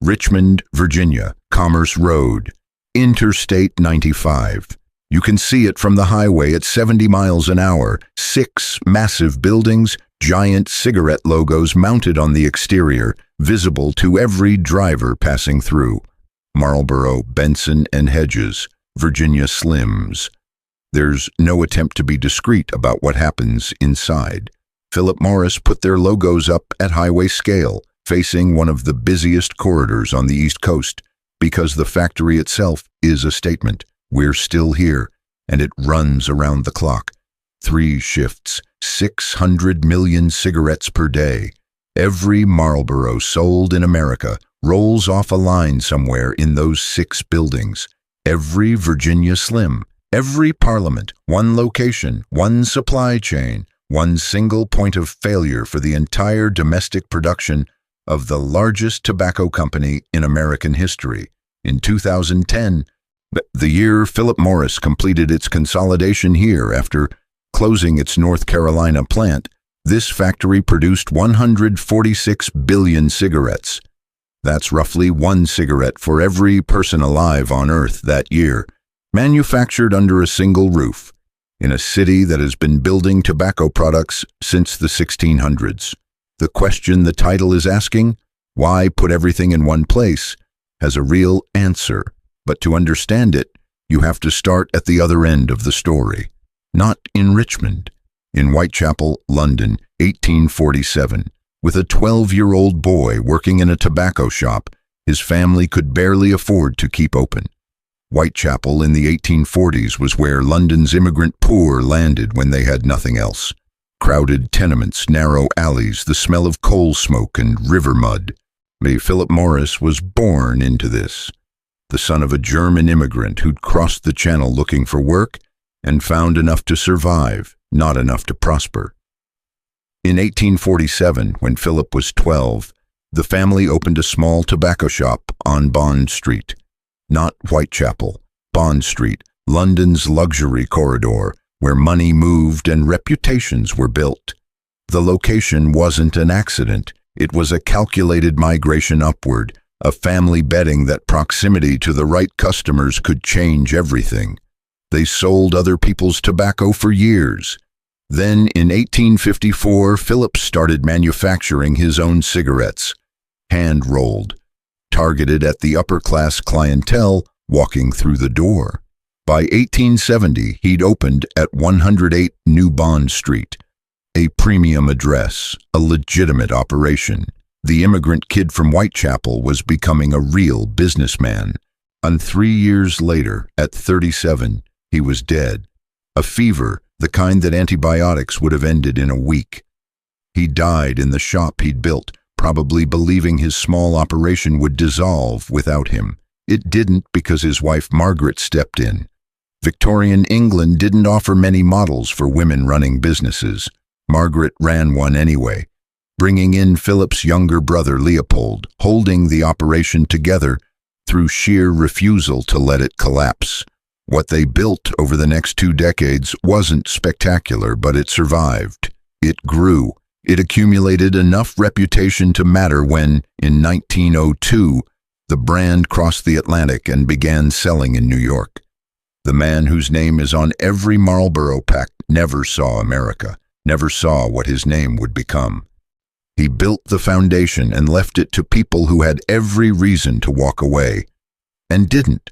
Richmond, Virginia, Commerce Road, Interstate 95. You can see it from the highway at 70 miles an hour. 6 massive buildings, giant cigarette logos mounted on the exterior, visible to every driver passing through. Marlboro, Benson and Hedges, Virginia Slims. There's no attempt to be discreet about what happens inside. Philip Morris put their logos up at highway scale, facing one of the busiest corridors on the East Coast, because the factory itself is a statement. We're still here, and it runs around the clock. 3 shifts, 600 million cigarettes per day. Every Marlboro sold in America rolls off a line somewhere in those 6 buildings. Every Virginia Slim, every Parliament, one location, one supply chain, one single point of failure for the entire domestic production of the largest tobacco company in American history. In 2010, the year Philip Morris completed its consolidation here after closing its North Carolina plant, this factory produced 146 billion cigarettes. That's roughly 1 cigarette for every person alive on Earth that year, manufactured under a single roof, in a city that has been building tobacco products since the 1600s. The question the title is asking, why put everything in one place, has a real answer. But to understand it, you have to start at the other end of the story. Not in Richmond, in Whitechapel, London, 1847. With a 12-year-old boy working in a tobacco shop, his family could barely afford to keep open. Whitechapel in the 1840s was where London's immigrant poor landed when they had nothing else. Crowded tenements, narrow alleys, the smell of coal smoke and river mud. Philip Morris was born into this. The son of a German immigrant who'd crossed the channel looking for work and found enough to survive, not enough to prosper. In 1847, when Philip was 12, the family opened a small tobacco shop on Bond Street. Not Whitechapel, Bond Street, London's luxury corridor, where money moved and reputations were built. The location wasn't an accident. It was a calculated migration upward, a family betting that proximity to the right customers could change everything. They sold other people's tobacco for years. Then, in 1854, Philip started manufacturing his own cigarettes, hand-rolled, targeted at the upper-class clientele walking through the door. By 1870, he'd opened at 108 New Bond Street, a premium address, a legitimate operation. The immigrant kid from Whitechapel was becoming a real businessman. And 3 years later, at 37, he was dead. A fever, the kind that antibiotics would have ended in a week. He died in the shop he'd built, probably believing his small operation would dissolve without him. It didn't because his wife Margaret stepped in. Victorian England didn't offer many models for women running businesses. Margaret ran one anyway, bringing in Philip's younger brother Leopold, holding the operation together through sheer refusal to let it collapse. What they built over the next 2 decades wasn't spectacular, but it survived. It grew. It accumulated enough reputation to matter when, in 1902, the brand crossed the Atlantic and began selling in New York. The man whose name is on every Marlboro pack never saw America, never saw what his name would become. He built the foundation and left it to people who had every reason to walk away, and didn't.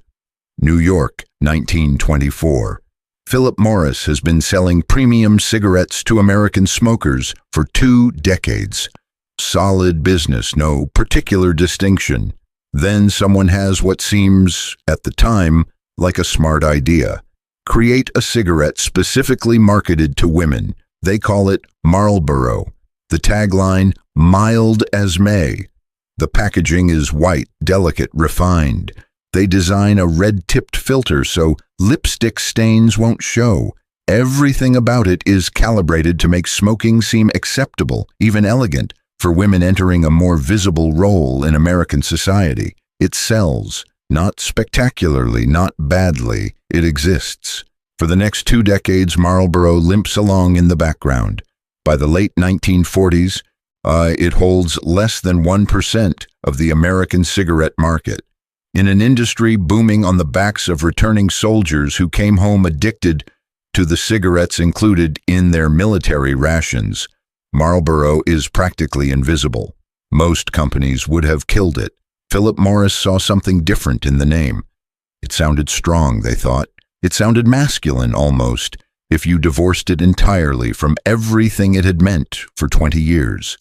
New York, 1924. Philip Morris has been selling premium cigarettes to American smokers for 2 decades. Solid business, no particular distinction. Then someone has what seems, at the time, like a smart idea. Create a cigarette specifically marketed to women. They call it Marlboro. The tagline, mild as May. The packaging is white, delicate, refined. They design a red-tipped filter so lipstick stains won't show. Everything about it is calibrated to make smoking seem acceptable, even elegant, for women entering a more visible role in American society. It sells. Not spectacularly, not badly. It exists. For the next 2 decades, Marlboro limps along in the background. By the late 1940s, It holds less than 1% of the American cigarette market. In an industry booming on the backs of returning soldiers who came home addicted to the cigarettes included in their military rations, Marlboro is practically invisible. Most companies would have killed it. Philip Morris saw something different in the name. It sounded strong, they thought. It sounded masculine, almost, if you divorced it entirely from everything it had meant for 20 years.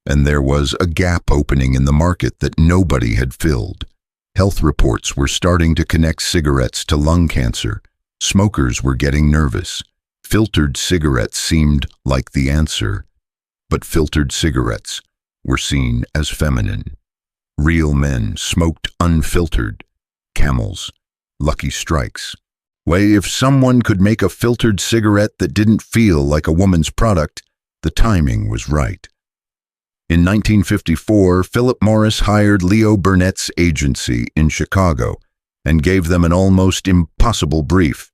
And there was a gap opening in the market that nobody had filled. Health reports were starting to connect cigarettes to lung cancer. Smokers were getting nervous. Filtered cigarettes seemed like the answer. But filtered cigarettes were seen as feminine. Real men smoked unfiltered. Camels, Lucky Strikes. If someone could make a filtered cigarette that didn't feel like a woman's product, the timing was right. In 1954, Philip Morris hired Leo Burnett's agency in Chicago and gave them an almost impossible brief.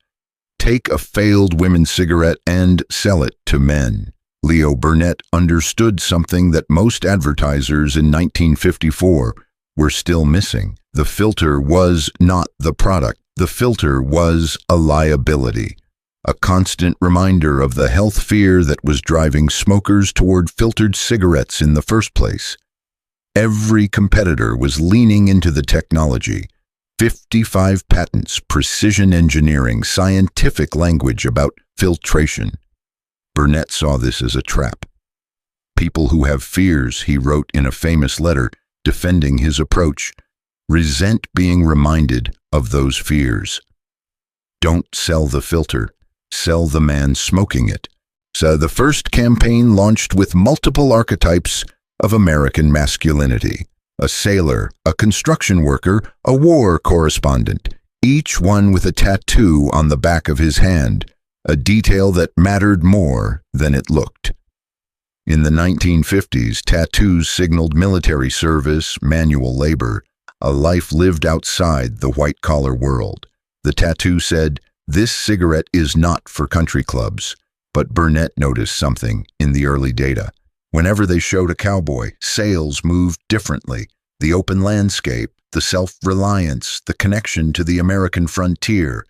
Take a failed women's cigarette and sell it to men. Leo Burnett understood something that most advertisers in 1954 were still missing. The filter was not the product. The filter was a liability, a constant reminder of the health fear that was driving smokers toward filtered cigarettes in the first place. Every competitor was leaning into the technology. 55 patents, precision engineering, scientific language about filtration. Burnett saw this as a trap. People who have fears, he wrote in a famous letter defending his approach, resent being reminded of those fears. Don't sell the filter, sell the man smoking it. So the first campaign launched with multiple archetypes of American masculinity. A sailor, a construction worker, a war correspondent, each one with a tattoo on the back of his hand, a detail that mattered more than it looked. In the 1950s, tattoos signaled military service, manual labor, a life lived outside the white-collar world. The tattoo said, "This cigarette is not for country clubs." But Burnett noticed something in the early data. Whenever they showed a cowboy, sales moved differently. The open landscape, the self-reliance, the connection to the American frontier.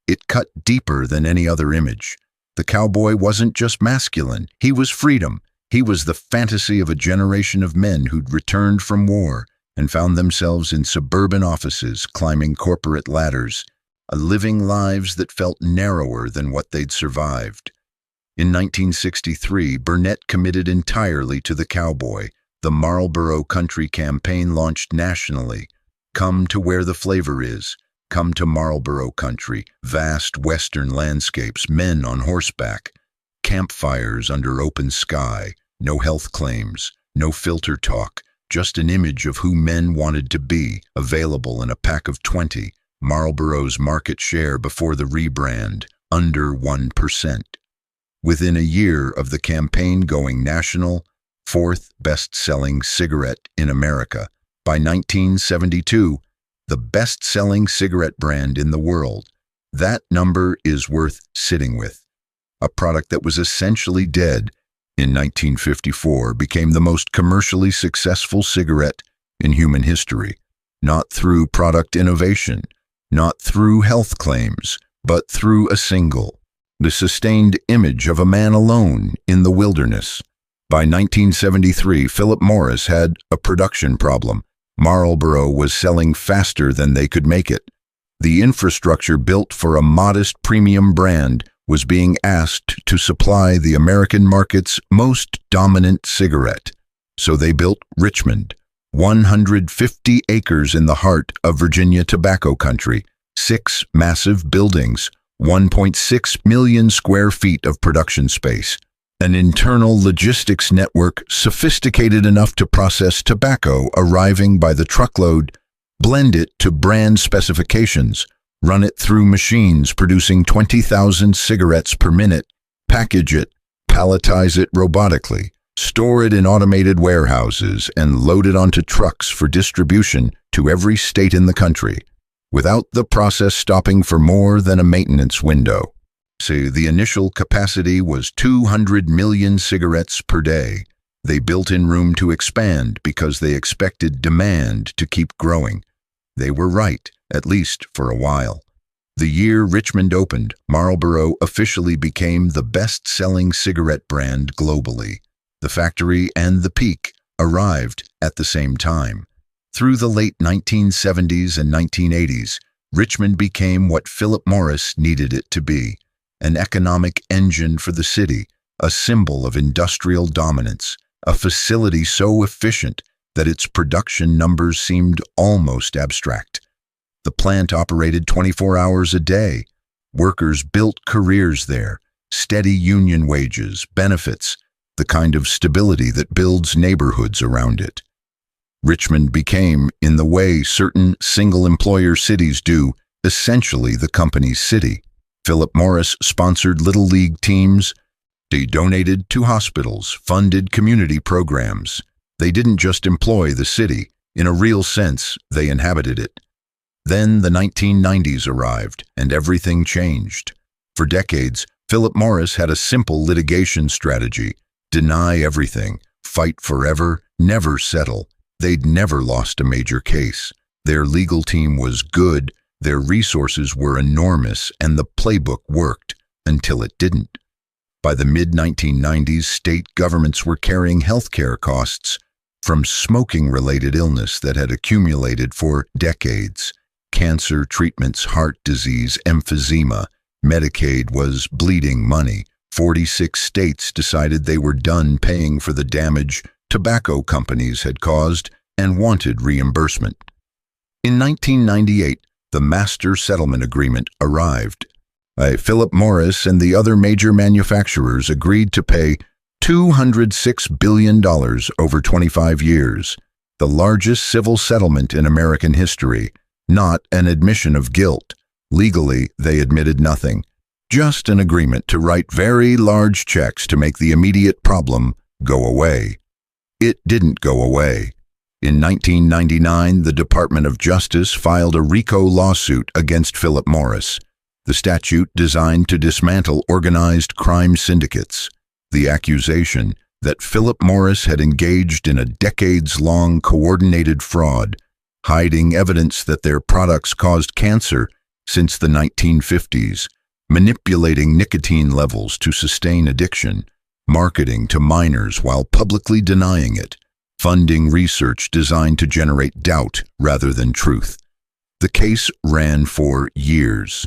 It cut deeper than any other image. The cowboy wasn't just masculine. He was freedom. He was the fantasy of a generation of men who'd returned from war and found themselves in suburban offices, climbing corporate ladders, living lives that felt narrower than what they'd survived. In 1963, Burnett committed entirely to the cowboy. The Marlboro Country campaign launched nationally. Come to where the flavor is. Come to Marlboro Country. Vast western landscapes, men on horseback, campfires under open sky, no health claims, no filter talk, just an image of who men wanted to be, available in a pack of 20. Marlboro's market share before the rebrand, under 1%. Within a year of the campaign going national, fourth best-selling cigarette in America. By 1972, the best-selling cigarette brand in the world. That number is worth sitting with. A product that was essentially dead in 1954 became the most commercially successful cigarette in human history. Not through product innovation, not through health claims, but through a single, the sustained image of a man alone in the wilderness. By 1973, Philip Morris had a production problem. Marlboro was selling faster than they could make it. The infrastructure built for a modest premium brand was being asked to supply the American market's most dominant cigarette. So they built Richmond, 150 acres in the heart of Virginia tobacco country, 6 massive buildings, 1.6 million square feet of production space, an internal logistics network sophisticated enough to process tobacco arriving by the truckload, blend it to brand specifications, run it through machines producing 20,000 cigarettes per minute, package it, palletize it robotically, store it in automated warehouses, and load it onto trucks for distribution to every state in the country, without the process stopping for more than a maintenance window. So the initial capacity was 200 million cigarettes per day. They built in room to expand because they expected demand to keep growing. They were right, at least for a while. The year Richmond opened, Marlboro officially became the best-selling cigarette brand globally. The factory and the peak arrived at the same time. Through the late 1970s and 1980s, Richmond became what Philip Morris needed it to be, an economic engine for the city, a symbol of industrial dominance, a facility so efficient that its production numbers seemed almost abstract. The plant operated 24 hours a day. Workers built careers there, steady union wages, benefits, the kind of stability that builds neighborhoods around it. Richmond became, in the way certain single-employer cities do, essentially the company's city. Philip Morris sponsored Little League teams. They donated to hospitals, funded community programs. They didn't just employ the city. In a real sense, they inhabited it. Then the 1990s arrived, and everything changed. For decades, Philip Morris had a simple litigation strategy: deny everything, fight forever, never settle. They'd never lost a major case. Their legal team was good, their resources were enormous, and the playbook worked until it didn't. By the mid-1990s, state governments were carrying healthcare costs from smoking-related illness that had accumulated for decades. Cancer treatments, heart disease, emphysema. Medicaid was bleeding money. 46 states decided they were done paying for the damage tobacco companies had caused and wanted reimbursement. In 1998, the Master Settlement Agreement arrived. Philip Morris and the other major manufacturers agreed to pay $206 billion over 25 years, the largest civil settlement in American history, not an admission of guilt. Legally, they admitted nothing, just an agreement to write very large checks to make the immediate problem go away. It didn't go away. In 1999, the Department of Justice filed a RICO lawsuit against Philip Morris, the statute designed to dismantle organized crime syndicates. The accusation that Philip Morris had engaged in a decades-long coordinated fraud, hiding evidence that their products caused cancer since the 1950s, manipulating nicotine levels to sustain addiction, marketing to minors while publicly denying it, funding research designed to generate doubt rather than truth. The case ran for years.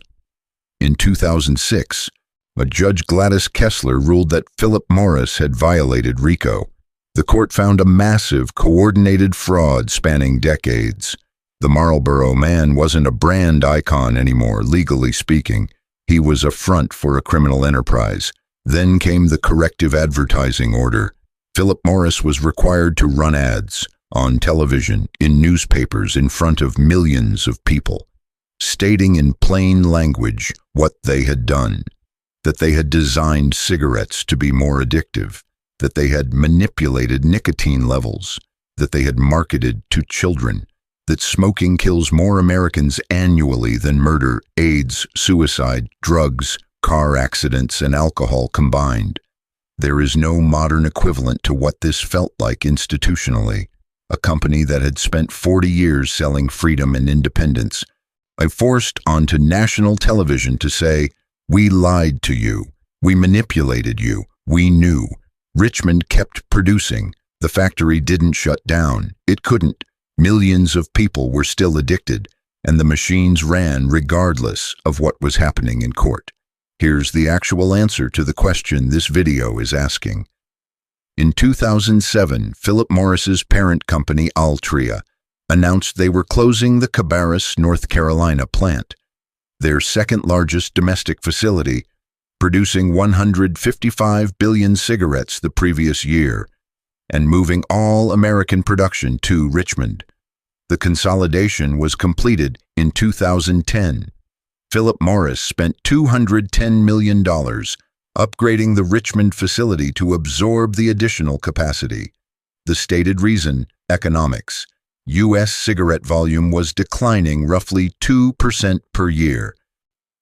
In 2006, a Judge Gladys Kessler ruled that Philip Morris had violated RICO. The court found a massive, coordinated fraud spanning decades. The Marlboro man wasn't a brand icon anymore, legally speaking. He was a front for a criminal enterprise. Then came the corrective advertising order. Philip Morris was required to run ads on television, in newspapers, in front of millions of people, stating in plain language what they had done, that they had designed cigarettes to be more addictive, that they had manipulated nicotine levels, that they had marketed to children, that smoking kills more Americans annually than murder, AIDS, suicide, drugs, car accidents, and alcohol combined. There is no modern equivalent to what this felt like institutionally. A company that had spent 40 years selling freedom and independence, forced onto national television to say, "We lied to you, we manipulated you, we knew." Richmond kept producing. The factory didn't shut down. It couldn't. Millions of people were still addicted, and the machines ran regardless of what was happening in court. Here's the actual answer to the question this video is asking. In 2007, Philip Morris's parent company Altria announced they were closing the Cabarrus, North Carolina plant, their second-largest domestic facility, producing 155 billion cigarettes the previous year, and moving all American production to Richmond. The consolidation was completed in 2010. Philip Morris spent $210 million upgrading the Richmond facility to absorb the additional capacity. The stated reason, economics. U.S. cigarette volume was declining roughly 2% per year.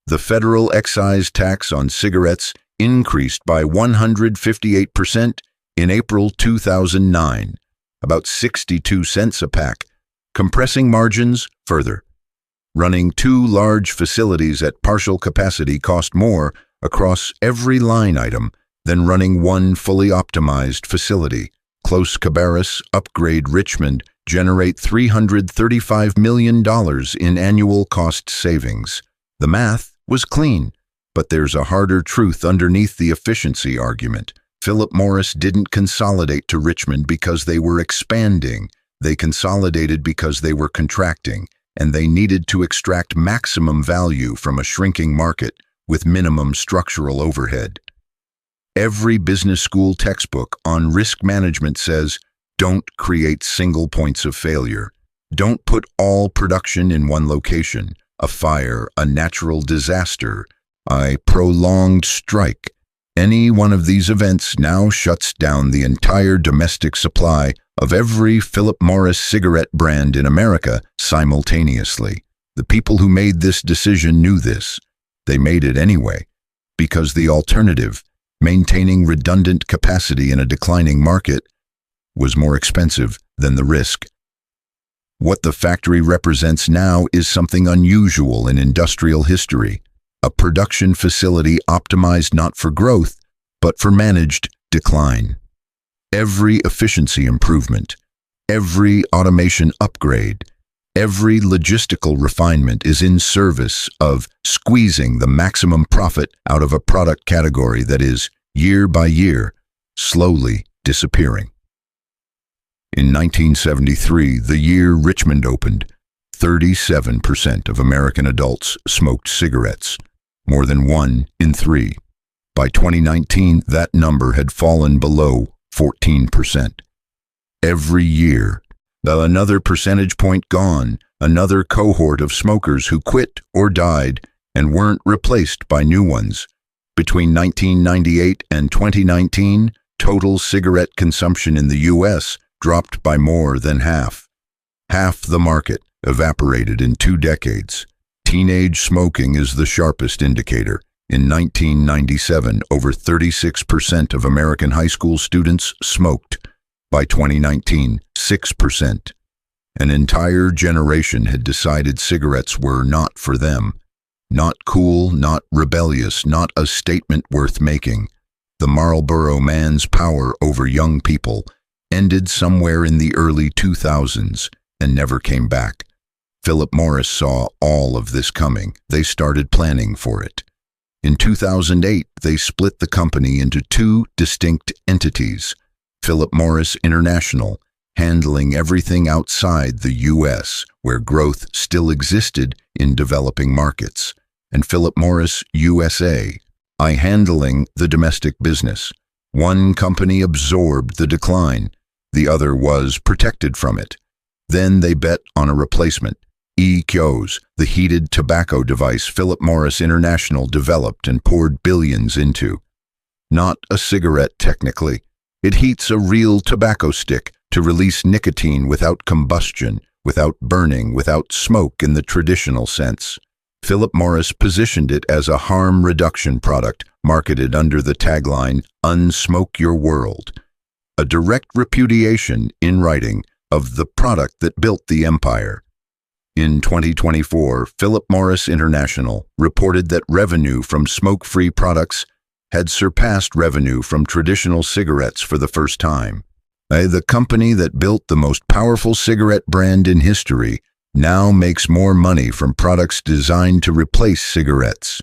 The federal excise tax on cigarettes increased by 158% In April 2009, about 62 cents a pack, compressing margins further. Running two large facilities at partial capacity cost more across every line item than running one fully optimized facility. Close Cabarrus Upgrade Richmond generate $335 million in annual cost savings. The math was clean, but there's a harder truth underneath the efficiency argument. Philip Morris didn't consolidate to Richmond because they were expanding. They consolidated because they were contracting, and they needed to extract maximum value from a shrinking market with minimum structural overhead. Every business school textbook on risk management says, don't create single points of failure. Don't put all production in one location. A fire, a natural disaster, a prolonged strike. Any one of these events now shuts down the entire domestic supply of every Philip Morris cigarette brand in America simultaneously. The people who made this decision knew this. They made it anyway, because the alternative, maintaining redundant capacity in a declining market, was more expensive than the risk. What the factory represents now is something unusual in industrial history. A production facility optimized not for growth, but for managed decline. Every efficiency improvement, every automation upgrade, every logistical refinement is in service of squeezing the maximum profit out of a product category that is, year by year, slowly disappearing. In 1973, the year Richmond opened, 37% of American adults smoked cigarettes, more than 1 in 3. By 2019, that number had fallen below 14%. Every year, another percentage point gone, another cohort of smokers who quit or died and weren't replaced by new ones. Between 1998 and 2019, total cigarette consumption in the U.S. dropped by more than half. Half the market evaporated in 2 decades. Teenage smoking is the sharpest indicator. In 1997, over 36% of American high school students smoked. By 2019, 6%. An entire generation had decided cigarettes were not for them. Not cool, not rebellious, not a statement worth making. The Marlboro man's power over young people ended somewhere in the early 2000s and never came back. Philip Morris saw all of this coming. They started planning for it. In 2008, they split the company into 2 distinct entities. Philip Morris International, handling everything outside the U.S., where growth still existed in developing markets, and Philip Morris USA, handling the domestic business. One company absorbed the decline. The other was protected from it. Then they bet on a replacement. EQOS, the heated tobacco device Philip Morris International developed and poured billions into. Not a cigarette technically. It heats a real tobacco stick to release nicotine without combustion, without burning, without smoke in the traditional sense. Philip Morris positioned it as a harm reduction product, marketed under the tagline, "Unsmoke Your World." A direct repudiation, in writing, of the product that built the empire. In 2024, Philip Morris International reported that revenue from smoke-free products had surpassed revenue from traditional cigarettes for the first time. The company that built the most powerful cigarette brand in history now makes more money from products designed to replace cigarettes.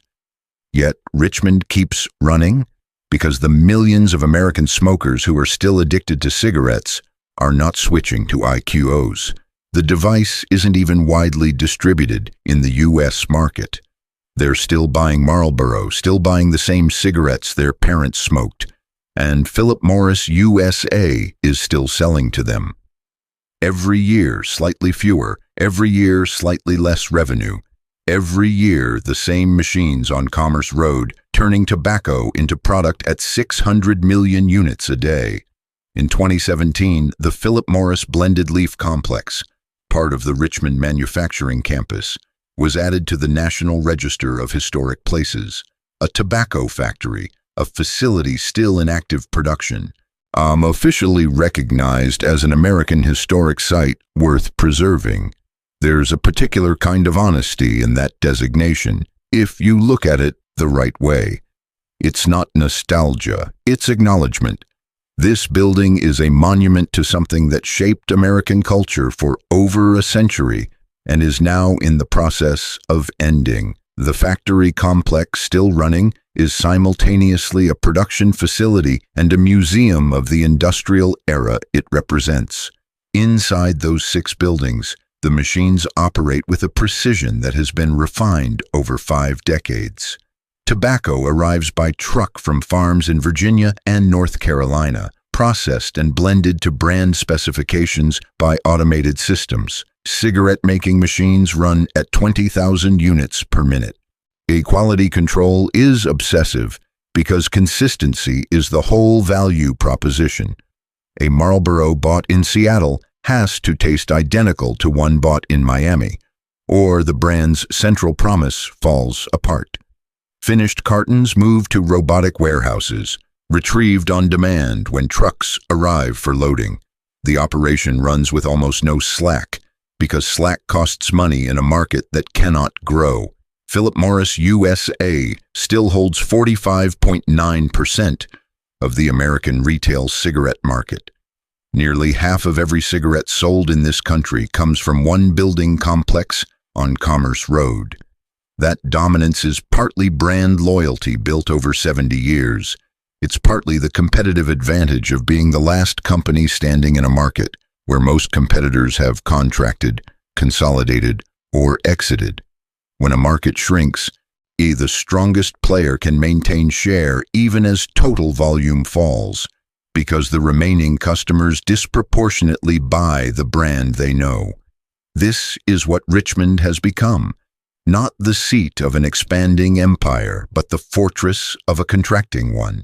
Yet Richmond keeps running because the millions of American smokers who are still addicted to cigarettes are not switching to IQOs. The device isn't even widely distributed in the U.S. market. They're still buying Marlboro, still buying the same cigarettes their parents smoked, and Philip Morris USA is still selling to them. Every year, slightly fewer. Every year, slightly less revenue. Every year, the same machines on Commerce Road, turning tobacco into product at 600 million units a day. In 2017, the Philip Morris Blended Leaf Complex, part of the Richmond manufacturing campus, was added to the National Register of Historic Places, a tobacco factory, a facility still in active production. Officially recognized as an American historic site worth preserving. There's a particular kind of honesty in that designation, if you look at it the right way. It's not nostalgia, it's acknowledgement. This building is a monument to something that shaped American culture for over a century and is now in the process of ending. The factory complex, still running, is simultaneously a production facility and a museum of the industrial era it represents. Inside those 6 buildings, the machines operate with a precision that has been refined over 5 decades. Tobacco arrives by truck from farms in Virginia and North Carolina, processed and blended to brand specifications by automated systems. Cigarette-making machines run at 20,000 units per minute. Quality control is obsessive because consistency is the whole value proposition. A Marlboro bought in Seattle has to taste identical to one bought in Miami, or the brand's central promise falls apart. Finished cartons move to robotic warehouses, retrieved on demand when trucks arrive for loading. The operation runs with almost no slack, because slack costs money in a market that cannot grow. Philip Morris USA still holds 45.9% of the American retail cigarette market. Nearly half of every cigarette sold in this country comes from one building complex on Commerce Road. That dominance is partly brand loyalty built over 70 years. It's partly the competitive advantage of being the last company standing in a market where most competitors have contracted, consolidated, or exited. When a market shrinks, the strongest player can maintain share even as total volume falls, because the remaining customers disproportionately buy the brand they know. This is what Richmond has become. Not the seat of an expanding empire, but the fortress of a contracting one.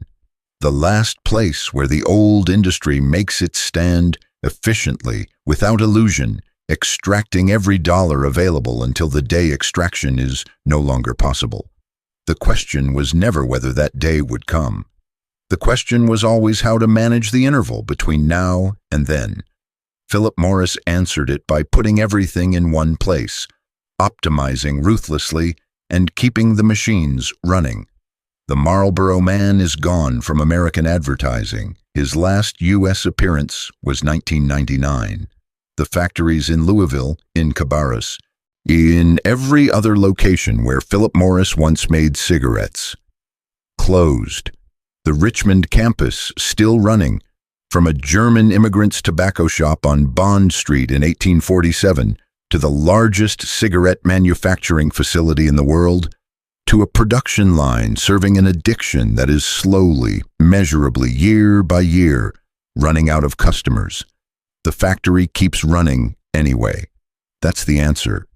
The last place where the old industry makes its stand efficiently, without illusion, extracting every dollar available until the day extraction is no longer possible. The question was never whether that day would come. The question was always how to manage the interval between now and then. Philip Morris answered it by putting everything in one place, optimizing ruthlessly, and keeping the machines running. The Marlboro Man is gone from American advertising. His last U.S. appearance was 1999. The factories in Louisville, in Cabarrus, in every other location where Philip Morris once made cigarettes, closed. The Richmond campus still running, from a German immigrant's tobacco shop on Bond Street in 1847 to the largest cigarette manufacturing facility in the world, to a production line serving an addiction that is slowly, measurably, year by year, running out of customers. The factory keeps running anyway. That's the answer.